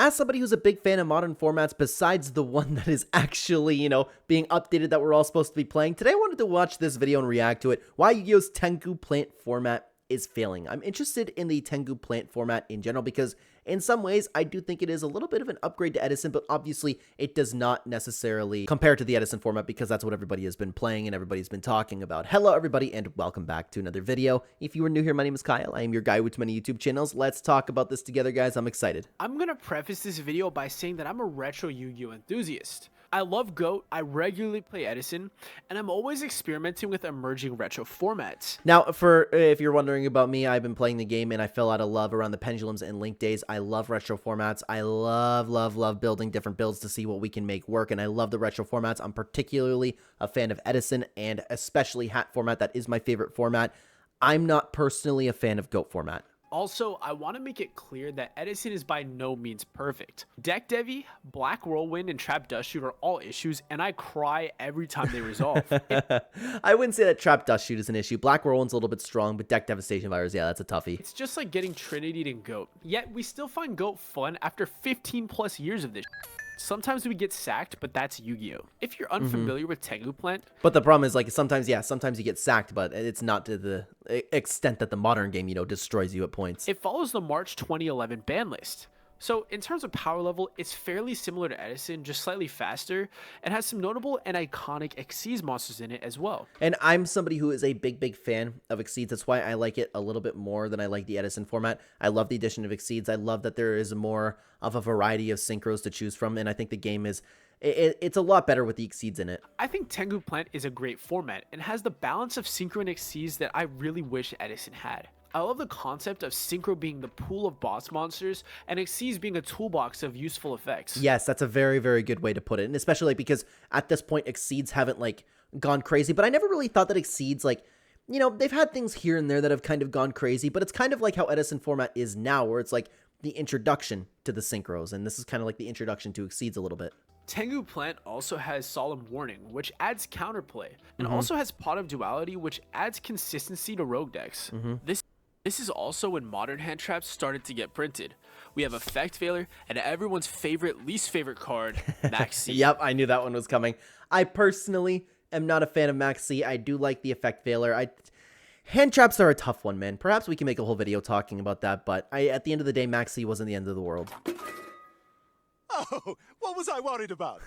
as somebody who's a big fan of modern formats, besides the one that is actually, being updated that we're all supposed to be playing, today I wanted to watch this video and react to it. Why Yu-Gi-Oh's Tengu plant format is failing. I'm interested in the Tengu plant format in general because in some ways I do think it is a little bit of an upgrade to Edison, but obviously it does not necessarily compare to the Edison format because that's what everybody has been playing and everybody's been talking about. Hello everybody and welcome back to another video. If you are new here, my name is Kyle. I am your guy with many YouTube channels. Let's talk about this together, guys. I'm excited. I'm gonna preface this video by saying that I'm a retro Yu-Gi-Oh enthusiast. I love GOAT, I regularly play Edison, and I'm always experimenting with emerging retro formats. Now, if you're wondering about me, I've been playing the game and I fell out of love around the Pendulums and Link days. I love retro formats. I love building different builds to see what we can make work, and I love the retro formats. I'm particularly a fan of Edison and especially Hat format. That is my favorite format. I'm not personally a fan of GOAT format. Also, I want to make it clear that Edison is by no means perfect. Deck Devi, Black Whirlwind, and Trap Dust Shoot are all issues, and I cry every time they resolve. I wouldn't say that Trap Dust Shoot is an issue. Black Whirlwind's a little bit strong, but Deck Devastation Virus, yeah, that's a toughie. It's just like getting Trinitied in GOAT. Yet, we still find GOAT fun after 15 plus years of this. Sometimes we get sacked, but that's Yu-Gi-Oh! If you're unfamiliar with Tengu Plant... But the problem is, like, sometimes you get sacked, but it's not to the extent that the modern game, destroys you at points. It follows the March 2011 ban list. So, in terms of power level, it's fairly similar to Edison, just slightly faster, and has some notable and iconic Xyz monsters in it as well. And I'm somebody who is a big fan of Xyz. That's why I like it a little bit more than I like the Edison format. I love the addition of Xyz. I love that there is more of a variety of synchros to choose from, and I think the game is... It's a lot better with the Xyz in it. I think Tengu Plant is a great format, and has the balance of Synchro and Xyz that I really wish Edison had. I love the concept of Synchro being the pool of boss monsters and Xyz being a toolbox of useful effects. Yes, that's a very good way to put it, and especially because at this point Xyz haven't gone crazy, but I never really thought that Xyz they've had things here and there that have kind of gone crazy, but it's kind of like how Edison format is now, where it's like the introduction to the synchros, and this is kind of like the introduction to Xyz a little bit. Tengu Plant also has Solemn Warning, which adds counterplay, and also has Pot of Duality, which adds consistency to rogue decks. This is also when modern hand traps started to get printed. We have Effect Veiler and everyone's least favorite card, Max C. Yep, I knew that one was coming. I personally am not a fan of Max C. I do like the Effect Veiler. Hand traps are a tough one, man. Perhaps we can make a whole video talking about that, but at the end of the day, Max C wasn't the end of the world. Oh, what was I worried about?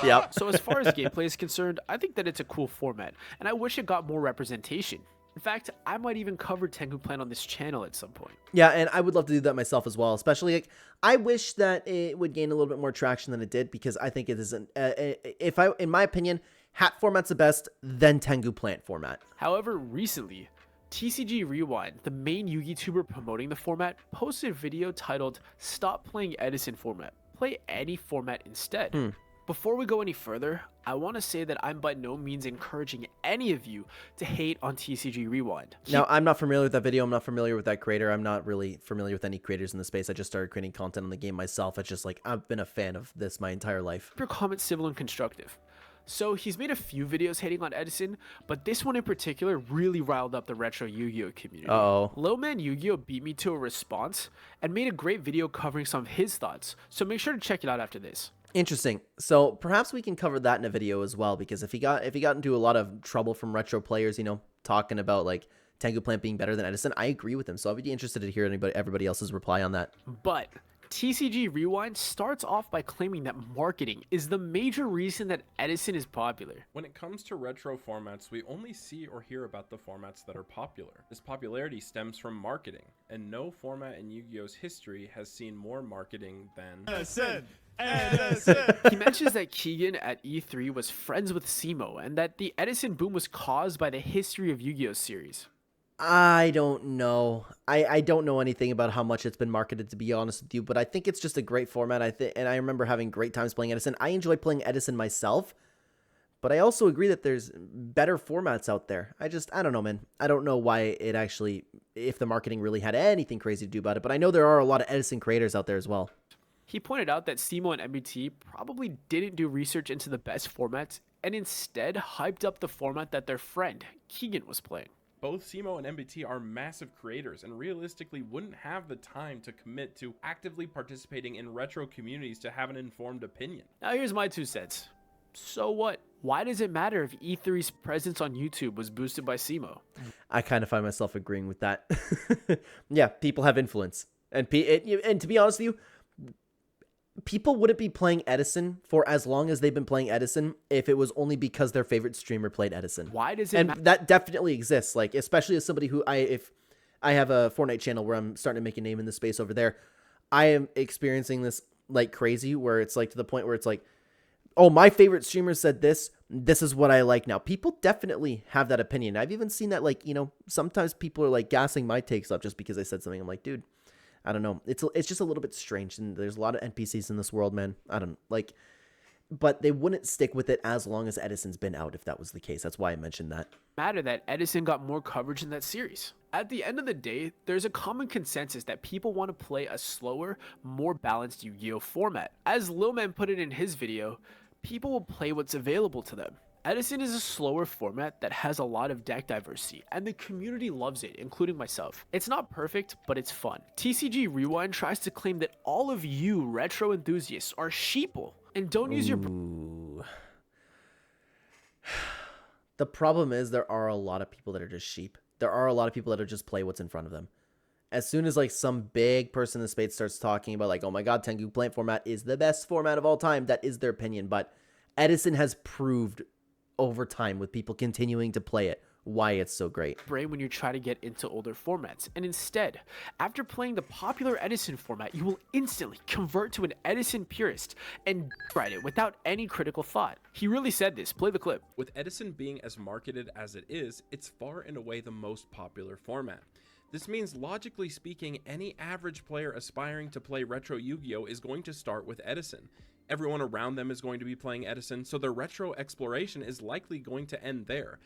Yep. So as far as gameplay is concerned, I think that it's a cool format, and I wish it got more representation. In fact, I might even cover Tengu Plant on this channel at some point. Yeah, and I would love to do that myself as well, especially, I wish that it would gain a little bit more traction than it did, because I think it isn't, in my opinion, Hat format's the best, then Tengu Plant format. However, recently, TCG Rewind, the main Yu-Gi tuber promoting the format, posted a video titled "Stop Playing Edison Format, Play Any Format Instead." Before we go any further, I want to say that I'm by no means encouraging any of you to hate on TCG Rewind. Now, I'm not familiar with that video. I'm not familiar with that creator. I'm not really familiar with any creators in the space. I just started creating content on the game myself. It's just I've been a fan of this my entire life. Your comments civil and constructive. So he's made a few videos hating on Edison, but this one in particular really riled up the retro Yu-Gi-Oh community. Low Man Yu-Gi-Oh beat me to a response and made a great video covering some of his thoughts, so make sure to check it out after this. Interesting. So perhaps we can cover that in a video as well, because if he got into a lot of trouble from retro players, talking about Tengu Plant being better than Edison, I agree with him. So I'd be interested to hear everybody else's reply on that. But TCG Rewind starts off by claiming that marketing is the major reason that Edison is popular. When it comes to retro formats, we only see or hear about the formats that are popular. This popularity stems from marketing, and no format in Yu-Gi-Oh's history has seen more marketing than Edison. He mentions that Keegan at E3 was friends with Simo, and that the Edison boom was caused by the History of Yu-Gi-Oh series. I don't know. I don't know anything about how much it's been marketed, to be honest with you, but I think it's just a great format. And I remember having great times playing Edison. I enjoy playing Edison myself, but I also agree that there's better formats out there. I don't know, man. I don't know why if the marketing really had anything crazy to do about it, but I know there are a lot of Edison creators out there as well. He pointed out that Simo and MBT probably didn't do research into the best formats, and instead hyped up the format that their friend, Keegan, was playing. Both Simo and MBT are massive creators and realistically wouldn't have the time to commit to actively participating in retro communities to have an informed opinion. Now here's my 2 cents. So what? Why does it matter if E3's presence on YouTube was boosted by Simo? I kind of find myself agreeing with that. Yeah, people have influence. And to be honest with you, people wouldn't be playing Edison for as long as they've been playing Edison if it was only because their favorite streamer played Edison. Why does it And matter? that definitely exists. Like, especially as somebody who if I have a Fortnite channel where I'm starting to make a name in the space over there, I am experiencing this like crazy, where it's like to the point where it's like, oh, my favorite streamer said this is what I like now. People definitely have that opinion. I've even seen that, like, sometimes people are like gassing my takes up just because I said something. I'm like, dude, I don't know. It's just a little bit strange. And there's a lot of NPCs in this world, man. I don't like, but they wouldn't stick with it as long as Edison's been out if that was the case. That's why I mentioned that. Matter that Edison got more coverage in that series. At the end of the day, there's a common consensus that people want to play a slower, more balanced Yu-Gi-Oh format. As Lil Man put it in his video, people will play what's available to them. Edison is a slower format that has a lot of deck diversity, and the community loves it, including myself. It's not perfect, but it's fun. TCG Rewind tries to claim that all of you retro enthusiasts are sheeple, and don't use your... Ooh. The problem is there are a lot of people that are just sheep. There are a lot of people that are just play what's in front of them. As soon as like some big person in the space starts talking about like, oh my god, Tengu plant format is the best format of all time, that is their opinion. But Edison has proved over time with people continuing to play it why it's so great. Brain when you try to get into older formats, and instead, after playing the popular Edison format, you will instantly convert to an Edison purist and write it without any critical thought. He really said this. Play the clip. With Edison being as marketed as it is, it's far and away the most popular format. This means, logically speaking, any average player aspiring to play retro Yu-Gi-Oh is going to start with Edison. Everyone around them is going to be playing Edison, so their retro exploration is likely going to end there.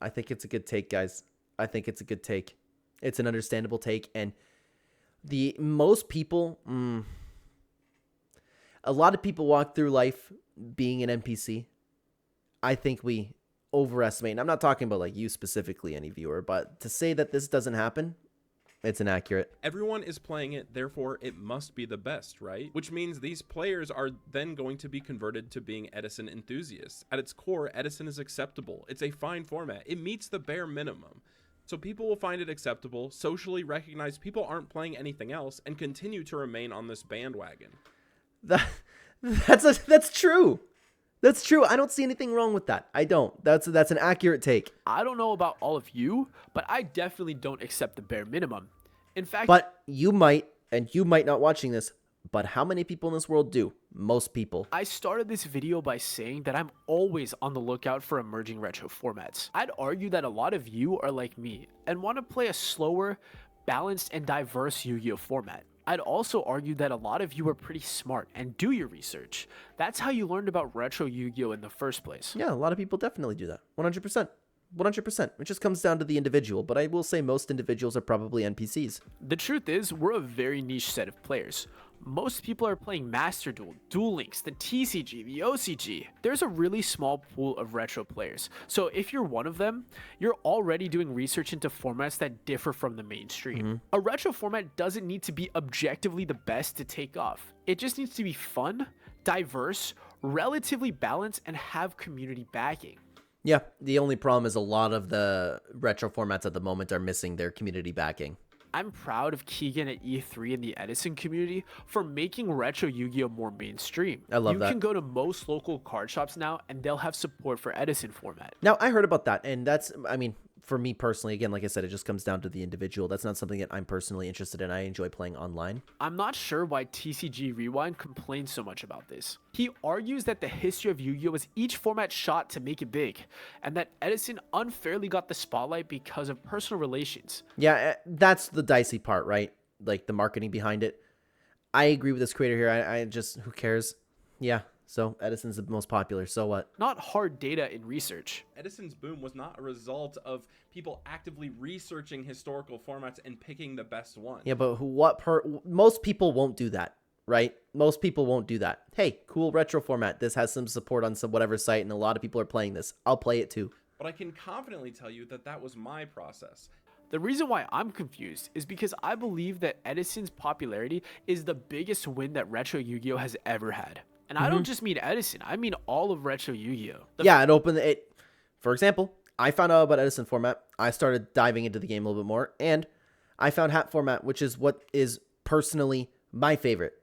I think it's a good take, guys. I think it's a good take. It's an understandable take, and most people, a lot of people walk through life being an NPC. I think we overestimate, and I'm not talking about like you specifically, any viewer, but to say that this doesn't happen, it's inaccurate. Everyone is playing it, therefore it must be the best, right? Which means these players are then going to be converted to being Edison enthusiasts. At its core, Edison is acceptable. It's a fine format. It meets the bare minimum. So people will find it acceptable, socially recognize people aren't playing anything else, and continue to remain on this bandwagon. That's true. That's true. I don't see anything wrong with that. I don't. That's an accurate take. I don't know about all of you, but I definitely don't accept the bare minimum. In fact, But you might, and you might not watching this, but how many people in this world do? Most people. I started this video by saying that I'm always on the lookout for emerging retro formats. I'd argue that a lot of you are like me and want to play a slower, balanced, and diverse Yu-Gi-Oh format. I'd also argue that a lot of you are pretty smart and do your research. That's how you learned about retro Yu-Gi-Oh in the first place. Yeah, a lot of people definitely do that. 100%. 100%. It just comes down to the individual, but I will say most individuals are probably NPCs. The truth is, we're a very niche set of players. Most people are playing Master Duel, Duel Links, the TCG, the OCG. There's a really small pool of retro players. So if you're one of them, you're already doing research into formats that differ from the mainstream. A retro format doesn't need to be objectively the best to take off. It just needs to be fun, diverse, relatively balanced, and have community backing. Yeah, the only problem is a lot of the retro formats at the moment are missing their community backing. I'm proud of Keegan at E3 and the Edison community for making retro Yu-Gi-Oh more mainstream. I love that. You can go to most local card shops now and they'll have support for Edison format. Now, I heard about that, and that's, I mean, for me personally, again, like I said, it just comes down to the individual. That's not something that I'm personally interested in. I enjoy playing online. I'm not sure why TCG Rewind complains so much about this. He argues that the history of Yu-Gi-Oh was each format shot to make it big, and that Edison unfairly got the spotlight because of personal relations. Yeah, that's the dicey part, right? Like the marketing behind it. I agree with this creator here. I just, who cares? Yeah, so Edison's the most popular, so what? Not hard data in research. Edison's boom was not a result of people actively researching historical formats and picking the best one. Yeah, but most people won't do that, right? Most people won't do that. Hey, cool retro format. This has some support on some whatever site, and a lot of people are playing this. I'll play it too. but I can confidently tell you that that was my process. The reason why I'm confused is because I believe that Edison's popularity is the biggest win that Retro Yu-Gi-Oh has ever had. And I don't just mean Edison, I mean all of Retro Yu-Gi-Oh. Yeah, it opened it. For example, I found out about Edison format. I started diving into the game a little bit more, and I found hat format, which is what is personally my favorite.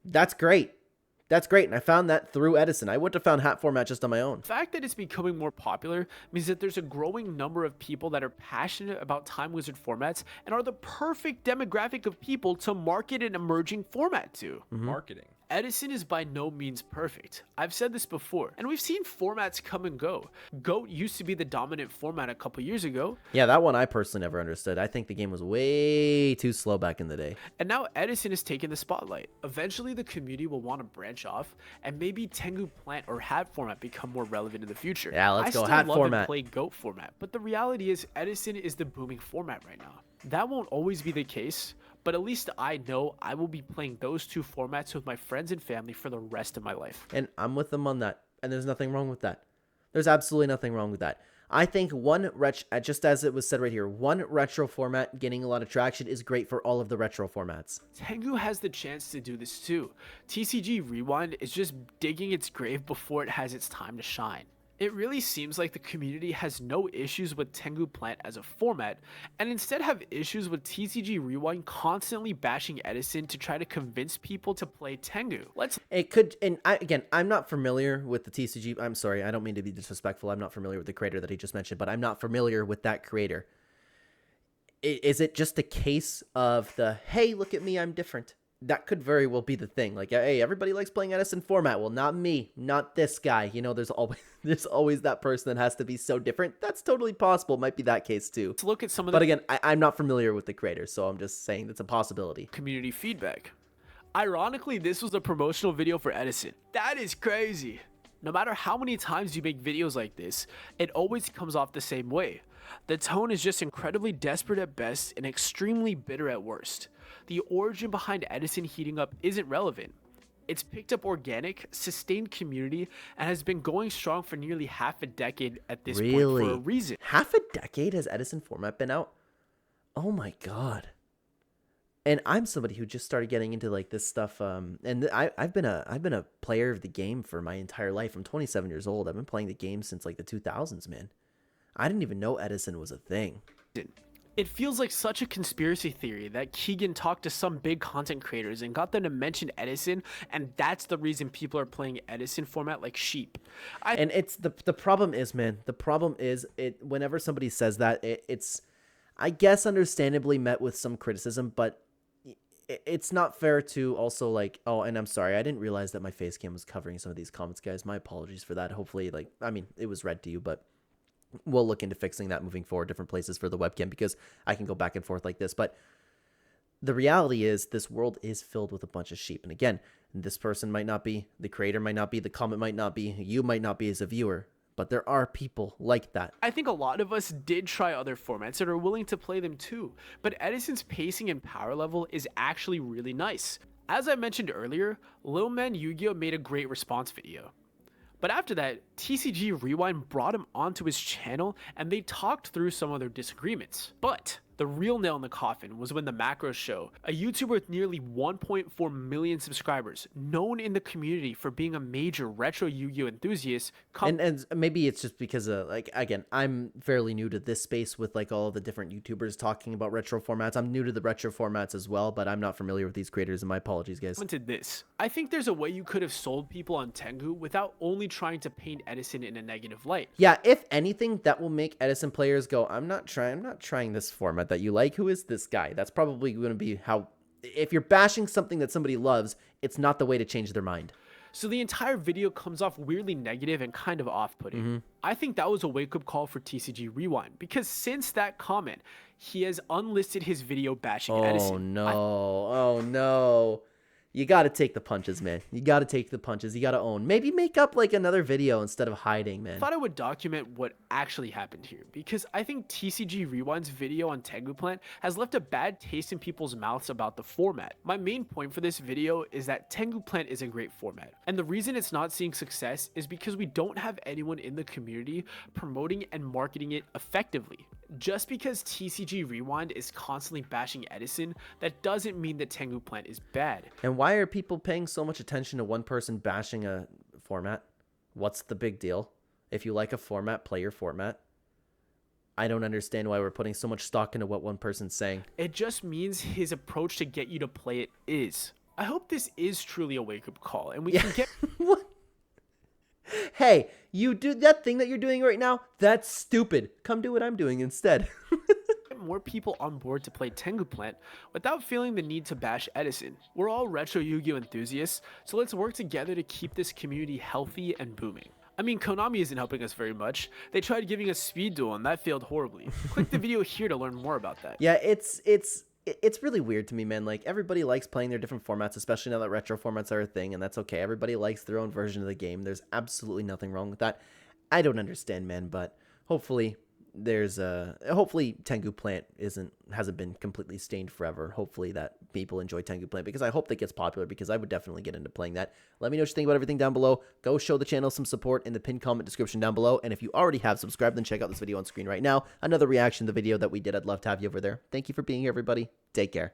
That's great. That's great, and I found that through Edison. I wouldn't have found hat format just on my own. The fact that it's becoming more popular means that there's a growing number of people that are passionate about Time Wizard formats and are the perfect demographic of people to market an emerging format to. Marketing. Edison is by no means perfect. I've said this before, and we've seen formats come and go. GOAT used to be the dominant format a couple years ago. Yeah, that one I personally never understood. I think the game was way too slow back in the day. And now Edison is taking the spotlight. Eventually the community will want to branch off, and maybe Tengu plant or hat format become more relevant in the future. Yeah, let's go I hat still love format. and play GOAT format, but the reality is Edison is the booming format right now. That won't always be the case, but at least I know I will be playing those two formats with my friends and family for the rest of my life. And I'm with them on that. And there's nothing wrong with that. There's absolutely nothing wrong with that. I think just as it was said right here, one retro format getting a lot of traction is great for all of the retro formats. Tengu has the chance to do this too. TCG Rewind is just digging its grave before it has its time to shine. It really seems like the community has no issues with Tengu Plant as a format, and instead have issues with TCG Rewind constantly bashing Edison to try to convince people to play Tengu. It could, and I'm not familiar with the TCG. I'm sorry, I don't mean to be disrespectful. I'm not familiar with the creator that he just mentioned, but I'm not familiar with that creator. Is it just a case of the, hey, look at me, I'm different? That could very well be the thing. Like, hey, everybody likes playing Edison format. Well, not me, not this guy. You know, there's always that person that has to be so different. That's totally possible. Might be that case too. Let's look at some of But the again, I'm not familiar with the creator, so I'm just saying that's a possibility. community feedback. Ironically, this was a promotional video for Edison. That is crazy. No matter how many times you make videos like this, it always comes off the same way. The tone is just incredibly desperate at best and extremely bitter at worst. The origin behind Edison heating up isn't relevant. It's picked up organic, sustained community, and has been going strong for nearly half a decade at this point for a reason. Half a decade has Edison format been out? Oh my god. And I'm somebody who just started getting into like this stuff. And I've been a player of the game for my entire life. I'm 27 years old. I've been playing the game since like the 2000s, man. I didn't even know Edison was a thing. It feels like such a conspiracy theory that Keegan talked to some big content creators and got them to mention Edison, and that's the reason people are playing Edison format like sheep. And it's the problem is, man, the problem is whenever somebody says that, it's I guess understandably met with some criticism, but it's not fair to also like, oh, and I'm sorry, I didn't realize that my face cam was covering some of these comments, guys. My apologies for that. Hopefully, like, I mean, it was read to you, but we'll look into fixing that moving forward, different places for the webcam, because I can go back and forth like this. But the reality is this world is filled with a bunch of sheep. And again, this person might not be, the creator might not be, the comment might not be, you might not be as a viewer, but there are people like that. I think a lot of us did try other formats and are willing to play them too, but Edison's pacing and power level is actually really nice. As I mentioned earlier, Lil Man Yugioh made a great response video. But after that, TCG Rewind brought him onto his channel and they talked through some of their disagreements. But the real nail in the coffin was when the Macro Show, a YouTuber with nearly 1.4 million subscribers, known in the community for being a major retro Yu-Gi-Oh enthusiast, and maybe it's just because like, again, I'm fairly new to this space with like all of the different YouTubers talking about retro formats. I'm new to the retro formats as well, but I'm not familiar with these creators, and my apologies, guys. commented this: I think there's a way you could have sold people on Tengu without only trying to paint Edison in a negative light. Yeah, if anything, that will make Edison players go, I'm not trying this format that you like. Who is this guy? That's probably going to be how, if you're bashing something that somebody loves, it's not the way to change their mind. So the entire video comes off weirdly negative and kind of off-putting. I think that was a wake-up call for TCG Rewind, because since that comment, he has unlisted his video bashing Edison. Oh no, You gotta take the punches, man. You gotta take the punches. You gotta own. Maybe make up like another video instead of hiding, man. I thought I would document what actually happened here because I think TCG Rewind's video on Tengu Plant has left a bad taste in people's mouths about the format. My main point for this video is that Tengu Plant is a great format, and the reason it's not seeing success is because we don't have anyone in the community promoting and marketing it effectively. Just because TCG Rewind is constantly bashing Edison, that doesn't mean that Tengu Plant is bad. And why are people paying so much attention to one person bashing a format? What's the big deal? If you like a format, play your format. I don't understand why we're putting so much stock into what one person's saying. It just means his approach to get you to play it is. I hope this is truly a wake-up call, and we can get... What? Hey, you do that thing that you're doing right now? That's stupid. Come do what I'm doing instead. more people on board to play Tengu Plant without feeling the need to bash Edison. We're all retro Yu-Gi-Oh enthusiasts, so let's work together to keep this community healthy and booming. I mean, Konami isn't helping us very much. They tried giving us Speed Duel and that failed horribly. Click the video here to learn more about that. Yeah, it's really weird to me, man. Like, everybody likes playing their different formats, especially now that retro formats are a thing, and that's okay. Everybody likes their own version of the game. There's absolutely nothing wrong with that. I don't understand, man, but hopefully hopefully Tengu Plant hasn't been completely stained forever. Hopefully that people enjoy Tengu Plant, because I hope that gets popular, because I would definitely get into playing that. Let me know what you think about everything down below. Go show the channel some support in the pinned comment description down below, and if you already have subscribed, then check out this video on screen right now. Another reaction to the video that we did. I'd love to have you over there. Thank you for being here, everybody. Take care.